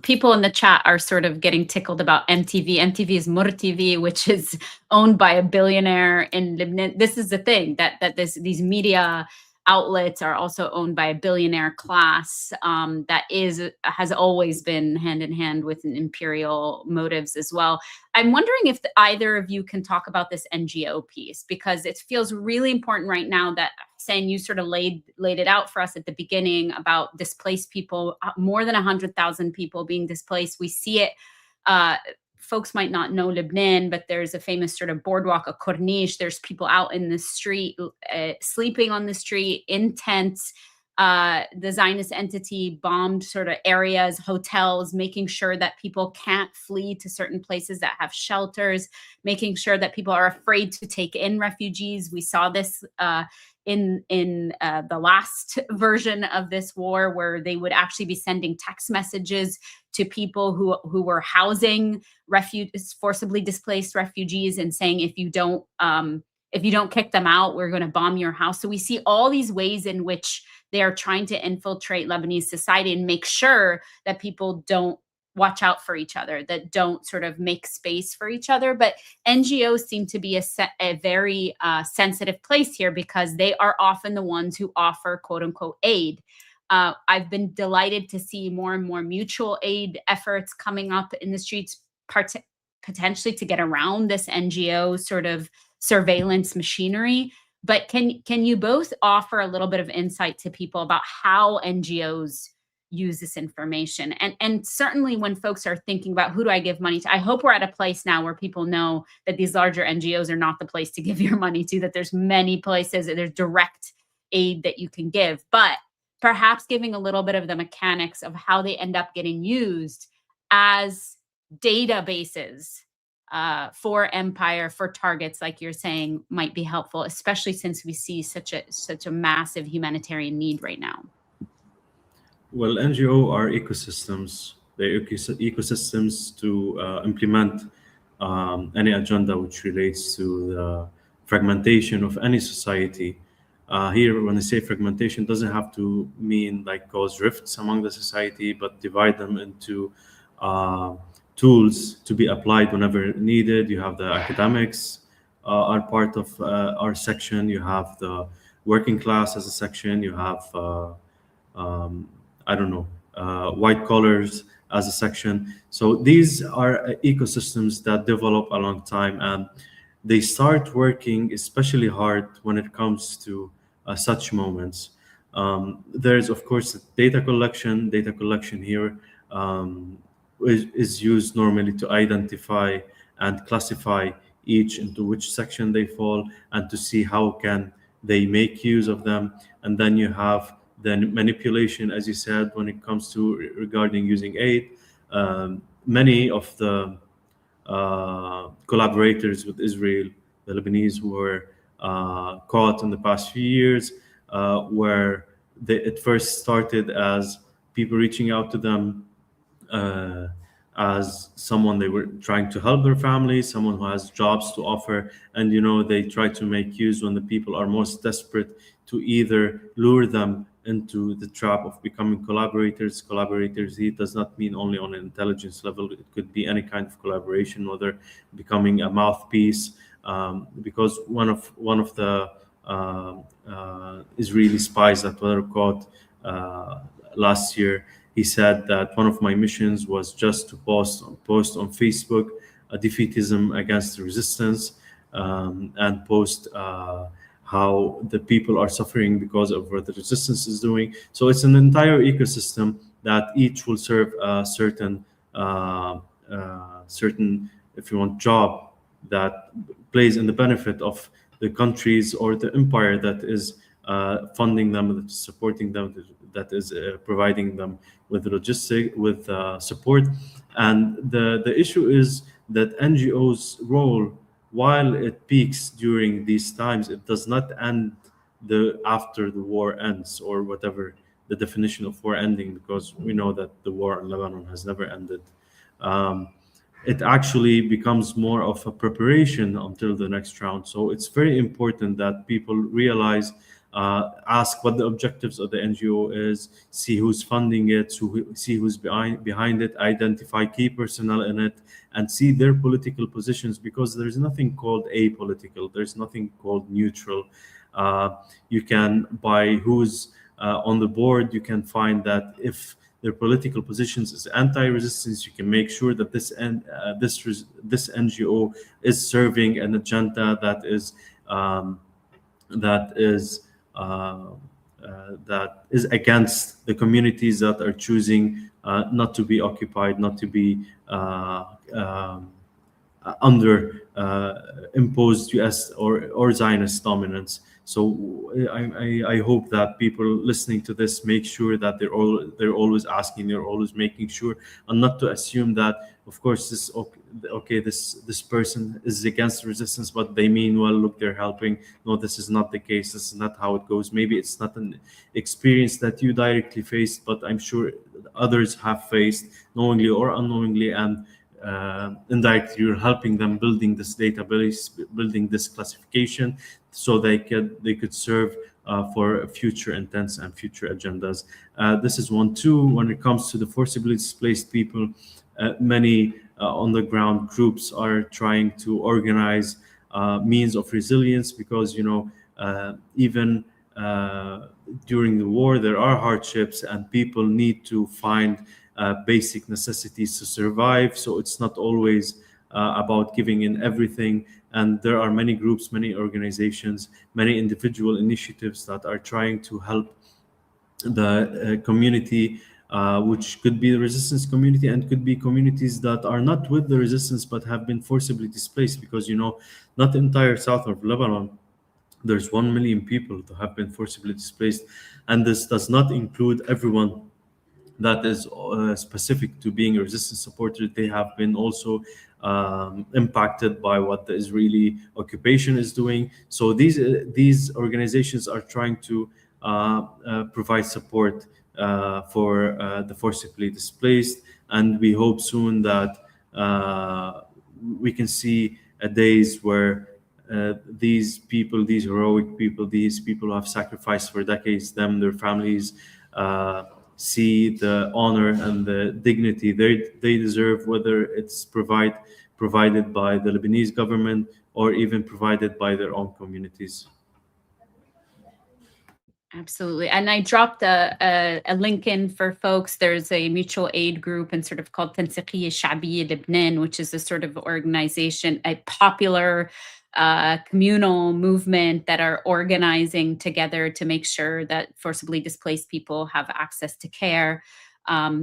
People in the chat are sort of getting tickled about MTV. MTV is Mur TV, which is owned by a billionaire in Lebanon. This is the thing, that these media outlets are also owned by a billionaire class that has always been hand in hand with imperial motives as well. I'm wondering if either of you can talk about this NGO piece, because it feels really important right now that, saying you sort of laid it out for us at the beginning about displaced people, more than 100,000 people being displaced. We see it. Folks might not know Lebanon, but there's a famous sort of boardwalk, a corniche. There's people out in the street, sleeping on the street in tents. The Zionist entity bombed sort of areas, hotels, making sure that people can't flee to certain places that have shelters, making sure that people are afraid to take in refugees. We saw this in the last version of this war, where they would actually be sending text messages to people who were housing forcibly displaced refugees and saying, if you don't kick them out, we're going to bomb your house. So we see all these ways in which they are trying to infiltrate Lebanese society and make sure that people don't watch out for each other, that don't sort of make space for each other. But NGOs seem to be a very sensitive place here, because they are often the ones who offer quote unquote aid. I've been delighted to see more and more mutual aid efforts coming up in the streets, potentially to get around this NGO sort of surveillance machinery. But can you both offer a little bit of insight to people about how NGOs use this information? And certainly when folks are thinking about who do I give money to, I hope we're at a place now where people know that these larger NGOs are not the place to give your money to, that there's many places, there's direct aid that you can give, but perhaps giving a little bit of the mechanics of how they end up getting used as databases for empire, for targets, like you're saying, might be helpful, especially since we see such a massive humanitarian need right now. Well, NGO are ecosystems. They're ecosystems to implement any agenda which relates to the fragmentation of any society. Here, when I say fragmentation, doesn't have to mean like cause rifts among the society, but divide them into tools to be applied whenever needed. You have the academics are part of our section. You have the working class as a section. You have white collars as a section. So these are ecosystems that develop a long time, and they start working especially hard when it comes to such moments. There's, of course, data collection. Data collection here is used normally to identify and classify each into which section they fall, and to see how can they make use of them. And then you have the manipulation, as you said, when it comes to regarding using aid. Many of the collaborators with Israel, the Lebanese who were caught in the past few years, where it first started as people reaching out to them uh, as someone they were trying to help their family, someone who has jobs to offer, and they try to make use when the people are most desperate to either lure them into the trap of becoming collaborators. Collaborators, it does not mean only on an intelligence level. It could be any kind of collaboration, whether becoming a mouthpiece. Because one of the Israeli spies that were caught last year, he said that one of my missions was just to post on Facebook a defeatism against the resistance, and post how the people are suffering because of what the resistance is doing. So it's an entire ecosystem that each will serve a certain, if you want, job that plays in the benefit of the countries or the empire that is funding them, that is supporting them, that is providing them with support. And the issue is that NGOs' role, while it peaks during these times, it does not end after the war ends, or whatever the definition of war ending, because we know that the war in Lebanon has never ended. It actually becomes more of a preparation until the next round. So it's very important that people realize, ask what the objectives of the NGO is, see who's funding it, see who's behind it, identify key personnel in it, and see their political positions, because there's nothing called apolitical, there's nothing called neutral. You can, by who's on the board, you can find that if their political positions is anti-resistance, you can make sure that this NGO is serving an agenda that is against the communities that are choosing not to be occupied, not to be under imposed US or Zionist dominance. So I hope that people listening to this make sure that they're always asking, they're always making sure, and not to assume that, of course, this person is against resistance, but they mean well. Look, they're helping. No, this is not the case. This is not how it goes. Maybe it's not an experience that you directly faced, but I'm sure others have faced, knowingly or unknowingly, and indirectly you're helping them building this database, building this classification, so they could serve for future intents and future agendas. This is one. Two, when it comes to the forcibly displaced people, many on the ground groups are trying to organize means of resilience, because even during the war there are hardships and people need to find basic necessities to survive. So it's not always about giving in everything. And there are many groups, many organizations, many individual initiatives that are trying to help the community, which could be the resistance community, and could be communities that are not with the resistance but have been forcibly displaced, because not the entire south of Lebanon, there's 1 million people that have been forcibly displaced, and this does not include everyone that is specific to being a resistance supporter. They have been also impacted by what the Israeli occupation is doing. So these organizations are trying to provide support for the forcibly displaced, and we hope soon that we can see days where these people, these heroic people, these people who have sacrificed for decades, their families, see the honor and the dignity they deserve, whether it's provided by the Lebanese government or even provided by their own communities. Absolutely. And I dropped a link in for folks. There's a mutual aid group and sort of called Tansiqiyya Sha'biyya Lebanon, which is a sort of organization, a popular communal movement that are organizing together to make sure that forcibly displaced people have access to care.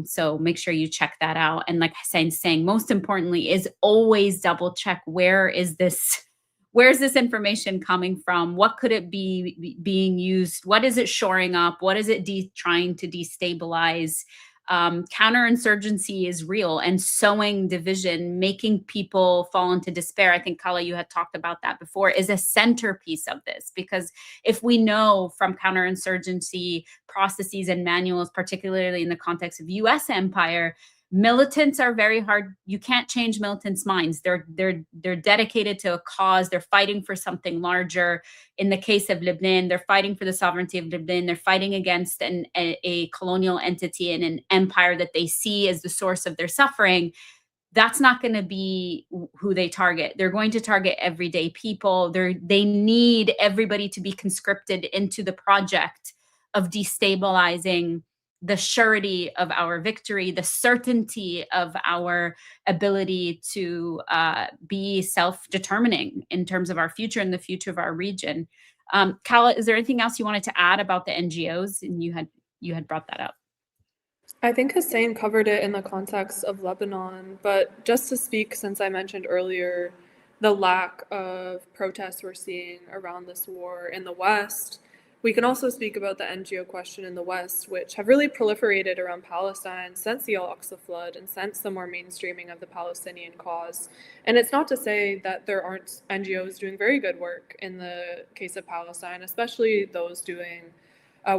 So make sure you check that out. And like Hussein's saying, most importantly is always double check, where is this where's this information coming from? What could it be being used? What is it shoring up? What is it trying to destabilize? Counterinsurgency is real, and sowing division, making people fall into despair. I think, Calla, you had talked about that before, is a centerpiece of this, because if we know from counterinsurgency processes and manuals, particularly in the context of US empire, militants are very hard. You can't change militants' minds. They're dedicated to a cause. They're fighting for something larger. In the case of Lebanon, they're fighting for the sovereignty of Lebanon. They're fighting against a colonial entity and an empire that they see as the source of their suffering. That's not going to be who they target. They're going to target everyday people. They need everybody to be conscripted into the project of destabilizing the surety of our victory, the certainty of our ability to be self-determining in terms of our future and the future of our region. Calla, is there anything else you wanted to add about the NGOs? And you had brought that up. I think Hussein covered it in the context of Lebanon, but just to speak, since I mentioned earlier the lack of protests we're seeing around this war in the West, we can also speak about the NGO question in the West, which have really proliferated around Palestine since the Al-Aqsa flood and since the more mainstreaming of the Palestinian cause. And it's not to say that there aren't NGOs doing very good work in the case of Palestine, especially those doing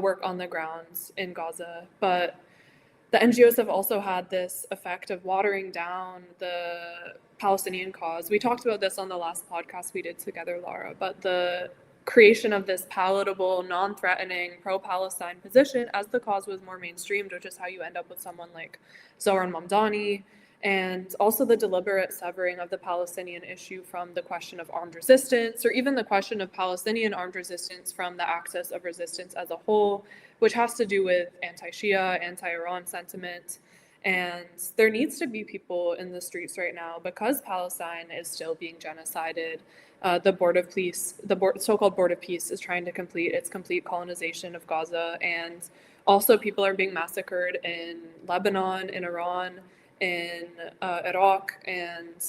work on the grounds in Gaza. But the NGOs have also had this effect of watering down the Palestinian cause. We talked about this on the last podcast we did together, Lara, but the creation of this palatable, non-threatening, pro-Palestine position as the cause was more mainstreamed, which is how you end up with someone like Zohran Mamdani, and also the deliberate severing of the Palestinian issue from the question of armed resistance, or even the question of Palestinian armed resistance from the axis of resistance as a whole, which has to do with anti-Shia, anti-Iran sentiment. And there needs to be people in the streets right now because Palestine is still being genocided. The so-called Board of Peace is trying to complete its complete colonization of Gaza. And also people are being massacred in Lebanon, in Iran, in Iraq. And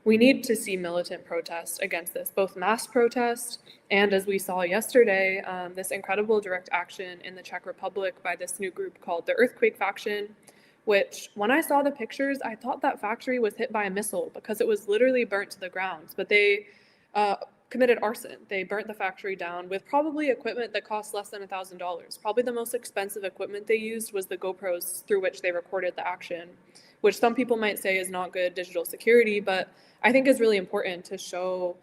we need to see militant protest against this, both mass protest and, as we saw yesterday, this incredible direct action in the Czech Republic by this new group called the Earthquake Faction, which when I saw the pictures, I thought that factory was hit by a missile because it was literally burnt to the ground. But they committed arson. They burnt the factory down with probably equipment that cost less than $1,000. Probably the most expensive equipment they used was the GoPros through which they recorded the action, which some people might say is not good digital security, but I think is really important to show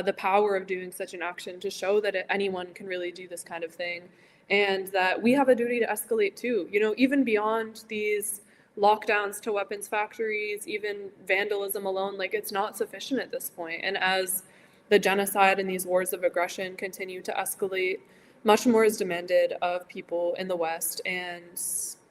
the power of doing such an action, to show that anyone can really do this kind of thing, and that we have a duty to escalate too. You know, even beyond these lockdowns to weapons factories, even vandalism alone, like it's not sufficient at this point. And as the genocide and these wars of aggression continue to escalate, much more is demanded of people in the West. And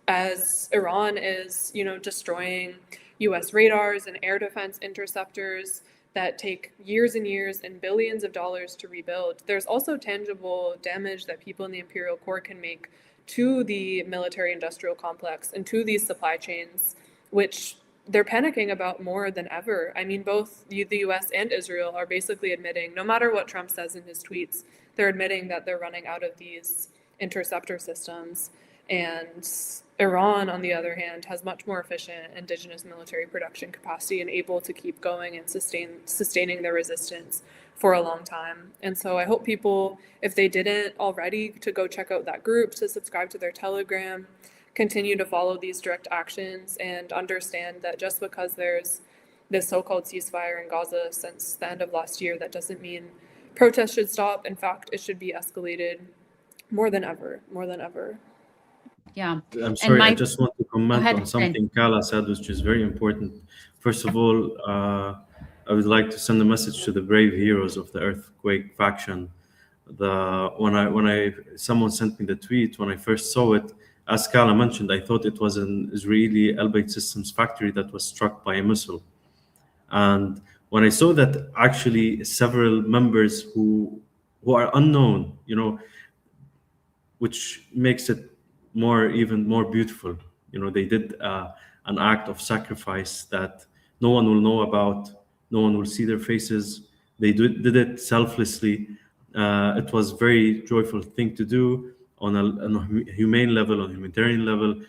as Iran is, destroying US radars and air defense interceptors that take years and years and billions of dollars to rebuild, there's also tangible damage that people in the imperial core can make to the military industrial complex and to these supply chains, which they're panicking about more than ever. I mean, both the US and Israel are basically admitting, no matter what Trump says in his tweets, they're admitting that they're running out of these interceptor systems. And Iran, on the other hand, has much more efficient indigenous military production capacity and able to keep going and sustaining their resistance for a long time. And so I hope people, if they didn't already, to go check out that group, to subscribe to their Telegram, continue to follow these direct actions, and understand that just because there's this so-called ceasefire in Gaza since the end of last year, that doesn't mean protests should stop. In fact, it should be escalated more than ever. Yeah. I'm sorry, I just want to comment on something Calla said, which is very important. First of all, I would like to send a message to the brave heroes of the Earthquake Faction. Someone sent me the tweet, when I first saw it, as Calla mentioned, I thought it was an Israeli Elbit Systems factory that was struck by a missile. And when I saw that actually several members who are unknown, which makes it even more beautiful. They did an act of sacrifice that no one will know about, no one will see their faces, They did it selflessly. It was very joyful thing to do on a humane level, on a humanitarian level.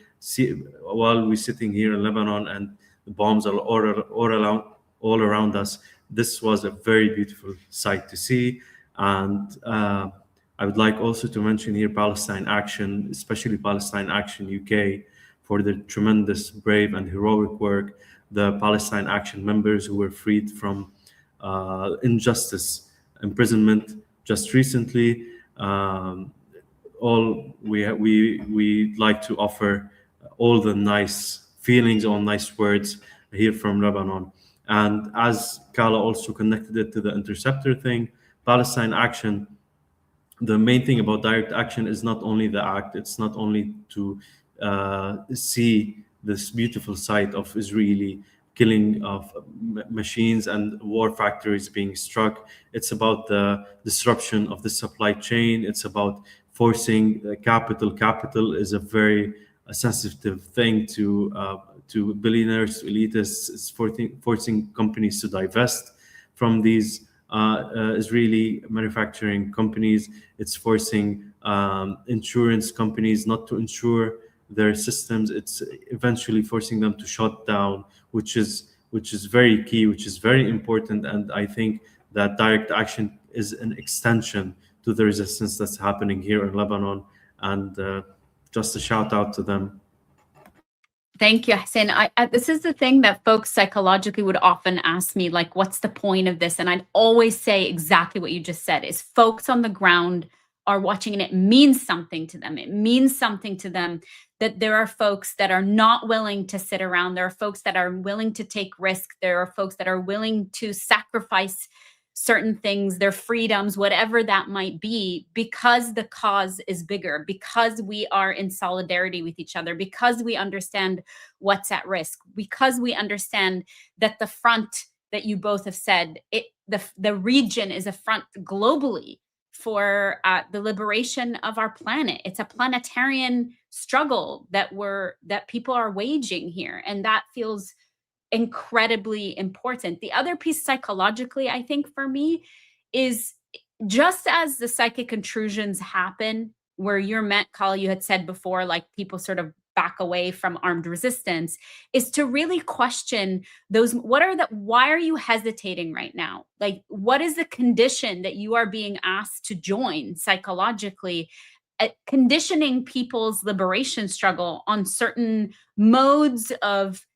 While we're sitting here in Lebanon and the bombs are all around us, this was a very beautiful sight to see. And I would like also to mention here Palestine Action, especially Palestine Action UK, for their tremendous, brave, and heroic work. The Palestine Action members who were freed from injustice, imprisonment just recently. All we like to offer all the nice feelings, all nice words here from Lebanon. And as Calla also connected it to the interceptor thing, Palestine Action, the main thing about direct action is not only the act, it's not only to see this beautiful sight of Israeli killing of machines and war factories being struck. It's about the disruption of the supply chain. It's about forcing capital. Capital is a very sensitive thing to billionaires, to elitists. It's forcing companies to divest from these Israeli manufacturing companies. It's forcing insurance companies not to insure their systems. It's eventually forcing them to shut down, which is very key, which is very important. And I think that direct action is an extension to the resistance that's happening here in Lebanon. And just a shout out to them. Thank you, Hussein. This is the thing that folks psychologically would often ask me, like, what's the point of this? And I'd always say exactly what you just said, is folks on the ground are watching and it means something to them. It means something to them that there are folks that are not willing to sit around. There are folks that are willing to take risk. There are folks that are willing to sacrifice certain things, their freedoms, whatever that might be, because the cause is bigger, because we are in solidarity with each other, because we understand what's at risk, because we understand that the front that you both have said, the region is a front globally for the liberation of our planet. It's a planetarian struggle that people are waging here, and that feels incredibly important. The other piece psychologically, I think, for me, is just as the psychic intrusions happen, where you're meant, Calla, you had said before, like people sort of back away from armed resistance, is to really question those. Why are you hesitating right now? Like, what is the condition that you are being asked to join psychologically? Conditioning people's liberation struggle on certain modes of,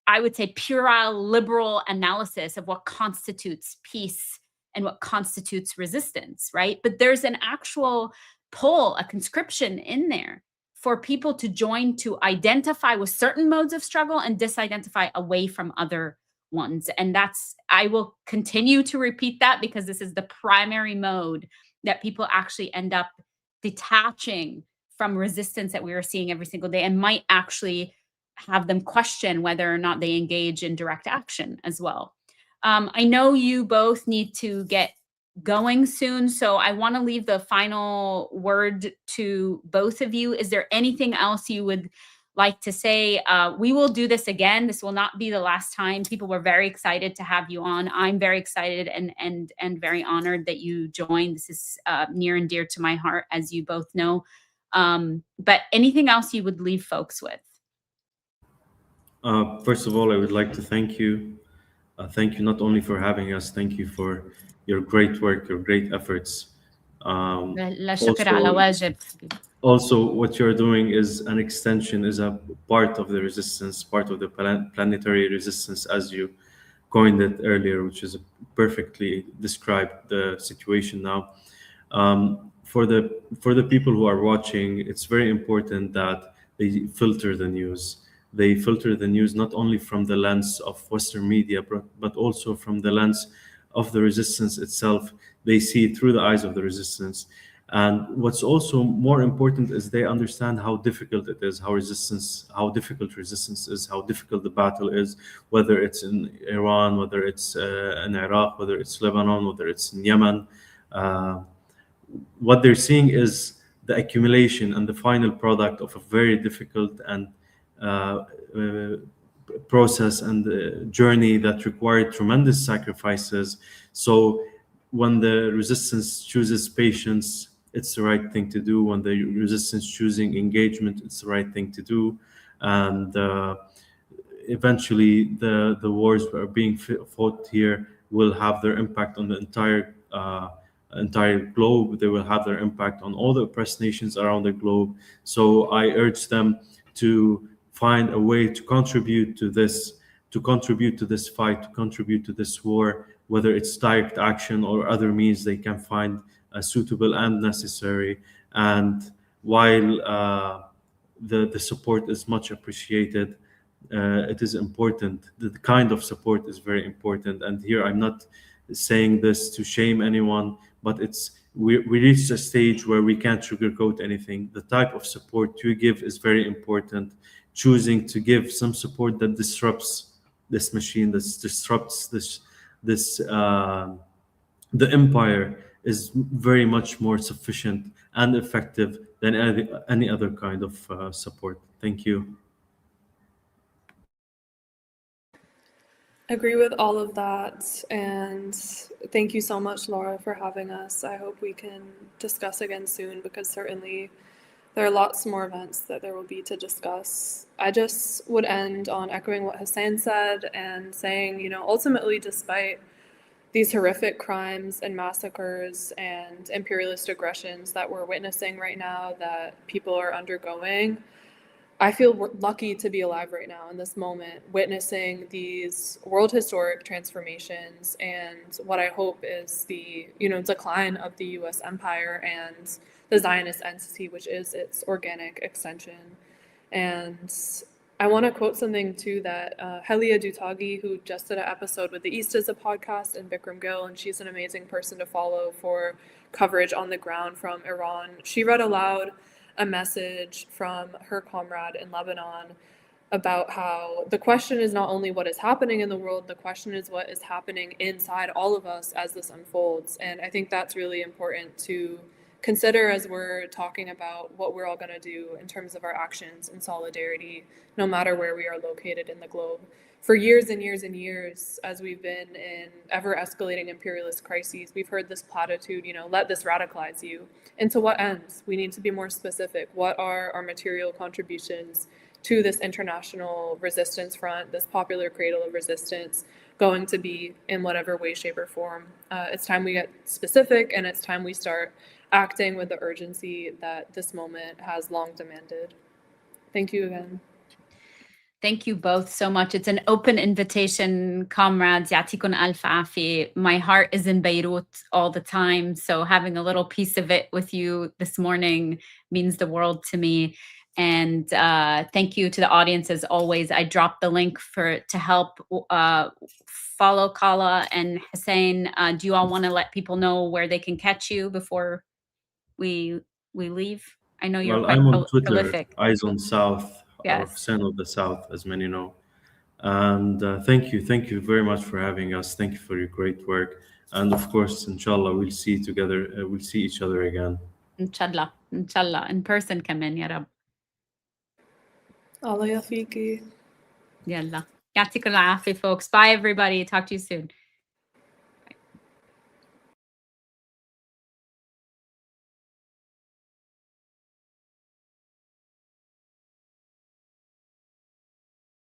I would say, puerile liberal analysis of what constitutes peace and what constitutes resistance, right? But there's an actual pull, a conscription in there for people to join, to identify with certain modes of struggle and disidentify away from other ones. And I will continue to repeat that, because this is the primary mode that people actually end up detaching from resistance that we are seeing every single day, and might actually have them question whether or not they engage in direct action as well. I know you both need to get going soon, so I want to leave the final word to both of you. Is there anything else you would like to say? We will do this again. This will not be the last time. People were very excited to have you on. I'm very excited and very honored that you joined. This is near and dear to my heart, as you both know. But anything else you would leave folks with? First of all, I would like to thank you. Thank you not only for having us, thank you for your great work, your great efforts. لا شكر على واجب. Also, what you're doing is an extension, is a part of the resistance, part of the planetary resistance, as you coined it earlier, which is perfectly described the situation now. For the people who are watching, it's very important that they filter the news. They filter the news not only from the lens of Western media, but also from the lens of the resistance itself. They see through the eyes of the resistance. And what's also more important is they understand how difficult it is, how difficult resistance is, how difficult the battle is, whether it's in Iran, whether it's in Iraq, whether it's Lebanon, whether it's in Yemen. What they're seeing is the accumulation and the final product of a very difficult and process and the journey that required tremendous sacrifices. So when the resistance chooses patience, it's the right thing to do. When the resistance choosing engagement, it's the right thing to do. And eventually the wars that are being fought here will have their impact on the entire globe. They will have their impact on all the oppressed nations around the globe. So I urge them to find a way to contribute to this, fight, to contribute to this war, whether it's direct action or other means they can find suitable and necessary. And while the support is much appreciated, it is important. The kind of support is very important. And here I'm not saying this to shame anyone, but we reached a stage where we can't sugarcoat anything. The type of support you give is very important. Choosing to give some support that disrupts this machine, that disrupts the empire, is very much more sufficient and effective than any other kind of support. Thank you. Agree with all of that, and thank you so much, Laura, for having us. I hope we can discuss again soon, because certainly there are lots more events that there will be to discuss. I just would end on echoing what Hussein said and saying, you know, ultimately, despite these horrific crimes and massacres and imperialist aggressions that we're witnessing right now, that people are undergoing, I feel lucky to be alive right now in this moment, witnessing these world historic transformations and what I hope is the, you know, decline of the US empire and the Zionist entity, which is its organic extension. And I want to quote something too that Helia Dutagi, who just did an episode with the East is a podcast, and Bikram Gill, and she's an amazing person to follow for coverage on the ground from Iran. She read aloud a message from her comrade in Lebanon about how the question is not only what is happening in the world, the question is what is happening inside all of us as this unfolds. And I think that's really important to consider as we're talking about what we're all going to do in terms of our actions in solidarity, no matter where we are located in the globe. For years and years and years, as we've been in ever escalating imperialist crises, we've heard this platitude, you know, let this radicalize you. And to what ends? We need to be more specific. What are our material contributions to this international resistance front, this popular cradle of resistance, going to be in whatever way, shape, or form? It's time we get specific, and it's time we start acting with the urgency that this moment has long demanded. Thank you again. Thank you both so much. It's an open invitation, comrades. Yatikun alf afi. My heart is in Beirut all the time, so having a little piece of it with you this morning means the world to me. And thank you to the audience as always. I dropped the link to help follow Calla and Hussein. Do you all want to let people know where they can catch you before we leave? I know you're quite I'm on Twitter, prolific. Eyes on South, or Yes. Hussein of the South, as many know. And thank you very much for having us. Thank you for your great work. And of course, inshallah, we'll see each other again. Inshallah, in person كمان يا رب. Allah yafiki. يلا يعطيكم العافية folks. Bye everybody. Talk to you soon.